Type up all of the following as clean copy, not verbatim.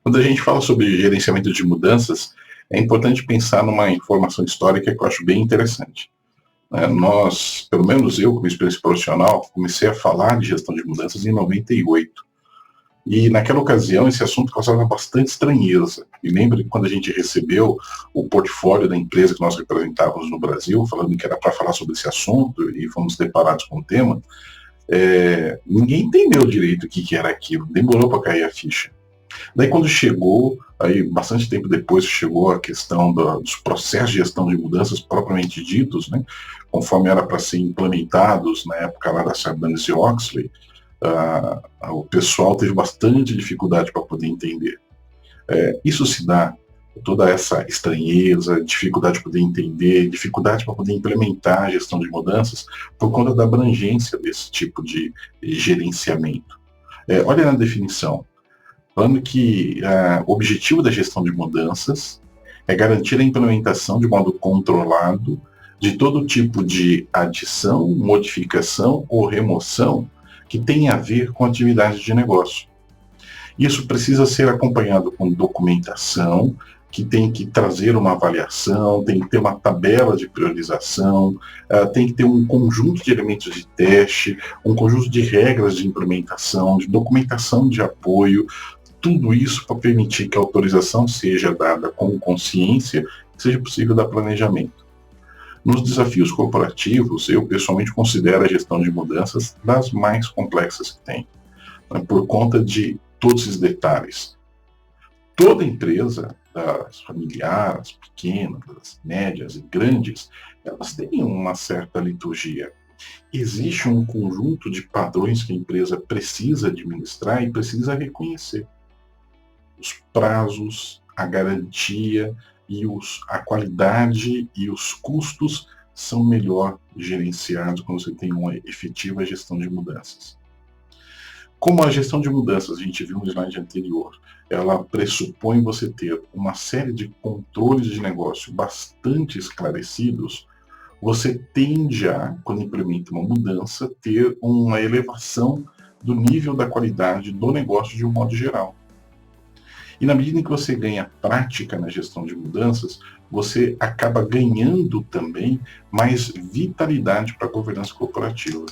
Quando a gente fala sobre gerenciamento de mudanças, é importante pensar numa informação histórica que eu acho bem interessante. Nós, pelo menos eu, como experiência profissional, comecei a falar de gestão de mudanças em 98. E naquela ocasião esse assunto causava bastante estranheza. Me lembro que quando a gente recebeu o portfólio da empresa que nós representávamos no Brasil, falando que era para falar sobre esse assunto, e fomos deparados com o tema, ninguém entendeu direito o que era aquilo, demorou para cair a ficha. Daí quando chegou, aí bastante tempo depois chegou a questão dos processos de gestão de mudanças propriamente ditos, né, conforme era para ser implementados na época lá da Sarbanes-Oxley, o pessoal teve bastante dificuldade para poder entender. Isso se dá, toda essa estranheza, dificuldade de poder entender, dificuldade para poder implementar a gestão de mudanças, por conta da abrangência desse tipo de gerenciamento. Olha na definição, falando que o objetivo da gestão de mudanças é garantir a implementação de modo controlado de todo tipo de adição, modificação ou remoção que tem a ver com atividades de negócio. Isso precisa ser acompanhado com documentação, que tem que trazer uma avaliação, tem que ter uma tabela de priorização, tem que ter um conjunto de elementos de teste, um conjunto de regras de implementação, de documentação de apoio, tudo isso para permitir que a autorização seja dada com consciência, que seja possível dar planejamento. Nos desafios corporativos, eu pessoalmente considero a gestão de mudanças das mais complexas que tem, né, por conta de todos esses detalhes. Toda empresa, das familiares, pequenas, das médias e grandes, elas têm uma certa liturgia. Existe um conjunto de padrões que a empresa precisa administrar e precisa reconhecer. Os prazos, a garantia e a qualidade e os custos são melhor gerenciados quando você tem uma efetiva gestão de mudanças. Como a gestão de mudanças, a gente viu no slide anterior, ela pressupõe você ter uma série de controles de negócio bastante esclarecidos, você tende a, quando implementa uma mudança, ter uma elevação do nível da qualidade do negócio de um modo geral. E na medida em que você ganha prática na gestão de mudanças, você acaba ganhando também mais vitalidade para a governança corporativa.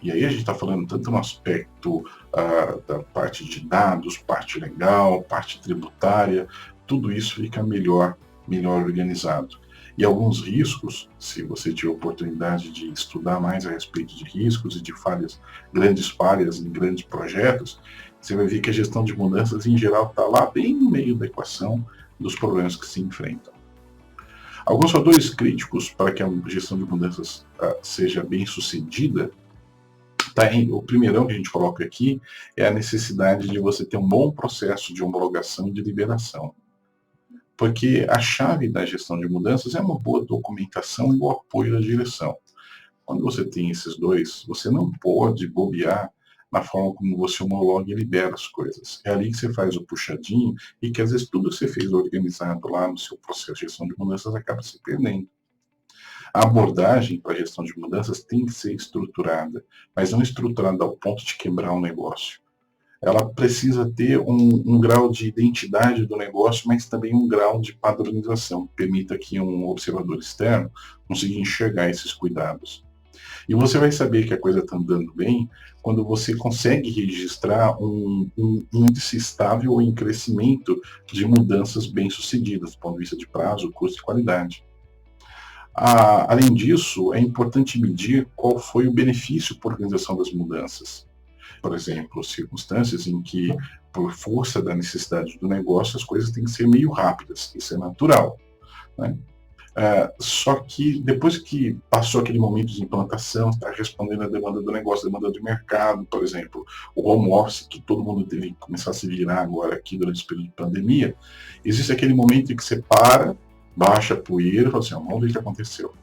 E aí a gente está falando tanto no aspecto da parte de dados, parte legal, parte tributária, tudo isso fica melhor organizado. E alguns riscos, se você tiver oportunidade de estudar mais a respeito de riscos e de grandes falhas em grandes projetos, você vai ver que a gestão de mudanças, em geral, está lá bem no meio da equação dos problemas que se enfrentam. Alguns fatores críticos para que a gestão de mudanças seja bem sucedida, o primeirão que a gente coloca aqui é a necessidade de você ter um bom processo de homologação e de liberação. Porque a chave da gestão de mudanças é uma boa documentação e o apoio da direção. Quando você tem esses dois, você não pode bobear na forma como você homologa e libera as coisas. É ali que você faz o puxadinho e que às vezes tudo que você fez organizado lá no seu processo de gestão de mudanças acaba se perdendo. A abordagem para a gestão de mudanças tem que ser estruturada, mas não estruturada ao ponto de quebrar um negócio. Ela precisa ter um grau de identidade do negócio, mas também um grau de padronização, que permita que um observador externo consiga enxergar esses cuidados. E você vai saber que a coisa está andando bem quando você consegue registrar um índice estável em crescimento de mudanças bem-sucedidas, do ponto de vista de prazo, custo e qualidade. Além disso, é importante medir qual foi o benefício para a organização das mudanças. Por exemplo, circunstâncias em que, por força da necessidade do negócio, as coisas têm que ser meio rápidas, isso é natural, né? Só que depois que passou aquele momento de implantação, está respondendo à demanda do negócio, à demanda do mercado, por exemplo, o home office, que todo mundo teve que começar a se virar agora aqui durante esse período de pandemia, existe aquele momento em que você baixa a poeira e fala assim, vamos ver o que aconteceu.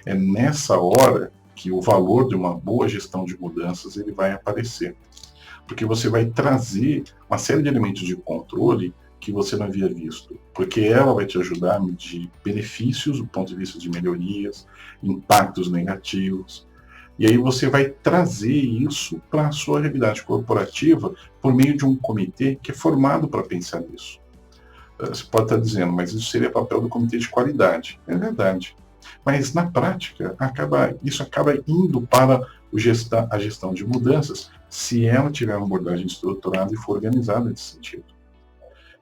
É nessa hora que o valor de uma boa gestão de mudanças ele vai aparecer. Porque você vai trazer uma série de elementos de controle que você não havia visto, porque ela vai te ajudar a medir benefícios do ponto de vista de melhorias, impactos negativos, E aí você vai trazer isso para a sua realidade corporativa por meio de um comitê que é formado para pensar nisso. Você pode estar dizendo, mas isso seria papel do comitê de qualidade. É verdade. Mas na prática, isso acaba indo para a gestão de mudanças, se ela tiver uma abordagem estruturada e for organizada nesse sentido.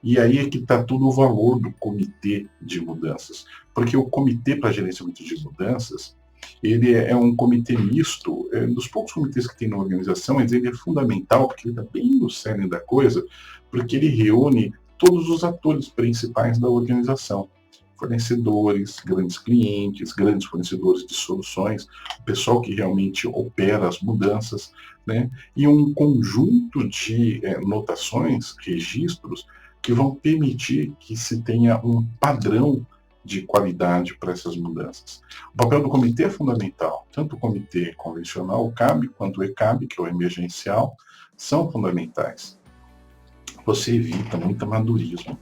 E aí é que está todo o valor do comitê de mudanças. Porque o comitê para gerenciamento de mudanças, ele é um comitê misto, é um dos poucos comitês que tem na organização, mas ele é fundamental, porque ele está bem no cerne da coisa, porque ele reúne todos os atores principais da organização. Fornecedores, grandes clientes, grandes fornecedores de soluções, o pessoal que realmente opera as mudanças, né? E um conjunto de notações, registros, que vão permitir que se tenha um padrão de qualidade para essas mudanças. O papel do comitê é fundamental, tanto o comitê convencional, o CAB, quanto o ECAB, que é o emergencial, são fundamentais. Você evita muito amadorismo.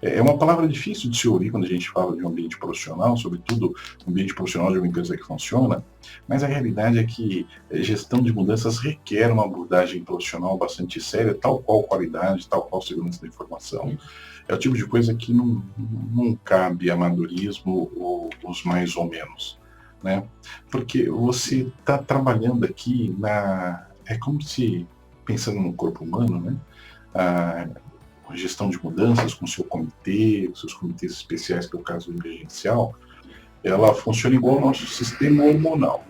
É uma palavra difícil de se ouvir quando a gente fala de um ambiente profissional, sobretudo um ambiente profissional de uma empresa que funciona, mas a realidade é que gestão de mudanças requer uma abordagem profissional bastante séria, tal qual qualidade, tal qual segurança da informação. É o tipo de coisa que não cabe amadorismo ou os mais ou menos, né? Porque você está trabalhando aqui é como se, pensando no corpo humano, né? A gestão de mudanças com seu comitê, seus comitês especiais, que é o caso do emergencial, ela funciona igual ao nosso sistema hormonal.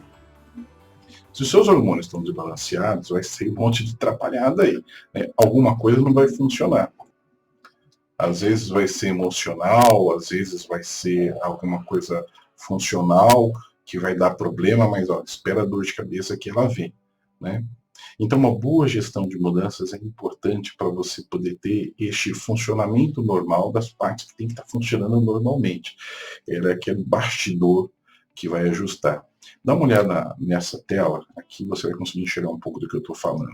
Se os seus hormônios estão desbalanceados, vai ser um monte de atrapalhada aí, né? Alguma coisa não vai funcionar. Às vezes vai ser emocional, às vezes vai ser alguma coisa funcional que vai dar problema, mas espera a dor de cabeça que ela vem, né? Então, uma boa gestão de mudanças é importante para você poder ter este funcionamento normal das partes que tem que estar funcionando normalmente. Ele é aquele bastidor que vai ajustar. Dá uma olhada nessa tela, aqui você vai conseguir enxergar um pouco do que eu estou falando.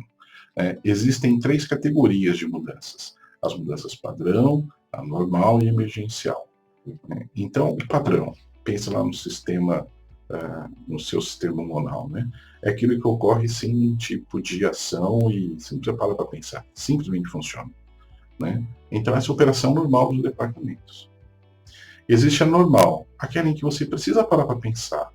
Existem 3 categorias de mudanças. As mudanças padrão, a normal e emergencial. Então, o padrão, pensa lá no sistema, no seu sistema hormonal, né? É aquilo que ocorre sem nenhum tipo de ação e você não precisa parar para pensar, simplesmente funciona, né? Então, essa é a operação normal dos departamentos. Existe a normal, aquela em que você precisa parar para pensar,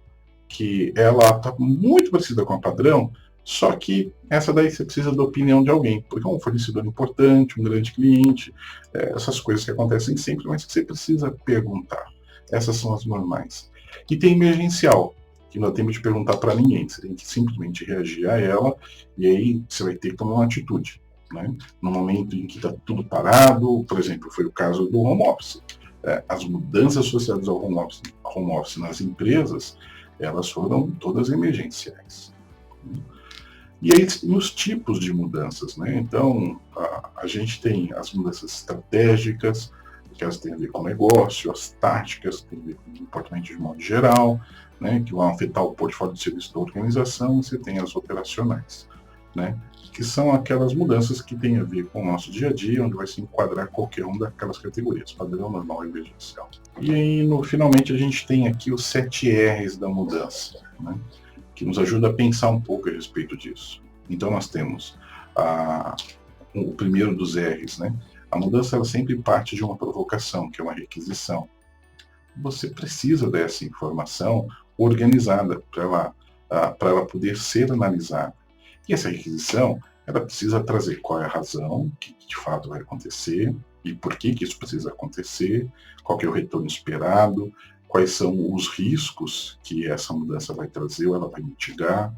que ela está muito parecida com a padrão, só que essa daí você precisa da opinião de alguém, porque é um fornecedor importante, um grande cliente, essas coisas que acontecem sempre, mas que você precisa perguntar. Essas são as normais. E tem emergencial, que não temos de perguntar para ninguém, você tem que simplesmente reagir a ela, e aí você vai ter que tomar uma atitude. Né? No momento em que está tudo parado, por exemplo, foi o caso do home office. As mudanças associadas ao home office nas empresas, elas foram todas emergenciais. E aí os tipos de mudanças, né? Então, a gente tem as mudanças estratégicas, que elas têm a ver com o negócio, as táticas, que têm a ver com o comportamento de modo geral, né? Que vão afetar o portfólio de serviço da organização, você tem as operacionais, né? Que são aquelas mudanças que têm a ver com o nosso dia a dia, onde vai se enquadrar qualquer uma daquelas categorias, padrão, normal e emergencial. E aí, finalmente, a gente tem aqui os 7 R's da mudança, né? Que nos ajuda a pensar um pouco a respeito disso. Então nós temos o primeiro dos R's, né? A mudança ela sempre parte de uma provocação, que é uma requisição. Você precisa dessa informação organizada para ela poder ser analisada. E essa requisição, ela precisa trazer qual é a razão que de fato vai acontecer e por que isso precisa acontecer, qual é o retorno esperado, quais são os riscos que essa mudança vai trazer ou ela vai mitigar.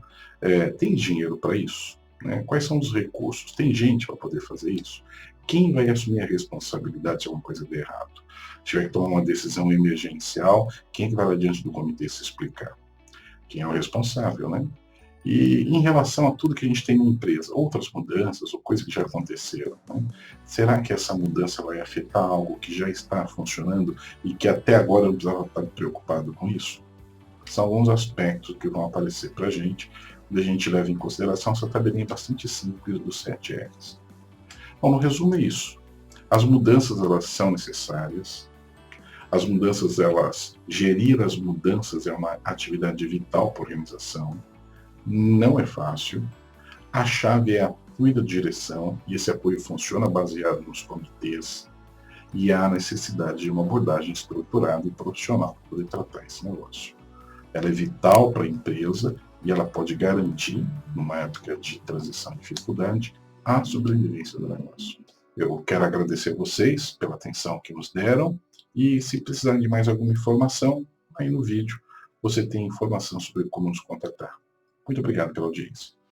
Tem dinheiro para isso? Né? Quais são os recursos? Tem gente para poder fazer isso? Quem vai assumir a responsabilidade se alguma coisa der errado? Se tiver que tomar uma decisão emergencial, quem vai lá diante do comitê se explicar? Quem é o responsável, né? E em relação a tudo que a gente tem na empresa, outras mudanças ou coisas que já aconteceram, né? Será que essa mudança vai afetar algo que já está funcionando e que até agora eu não precisava estar preocupado com isso? São alguns aspectos que vão aparecer para a gente, quando a gente leva em consideração essa tabelinha bastante simples dos 7 R's. Bom, no resumo é isso. As mudanças elas são necessárias. Gerir as mudanças é uma atividade vital para a organização. não é fácil. A chave é apoio da direção, e esse apoio funciona baseado nos comitês, e há necessidade de uma abordagem estruturada e profissional para poder tratar esse negócio. Ela é vital para a empresa e ela pode garantir, numa época de transição e dificuldade, a sobrevivência do negócio. Eu quero agradecer a vocês pela atenção que nos deram e se precisarem de mais alguma informação, aí no vídeo você tem informação sobre como nos contatar. Muito obrigado pela audiência.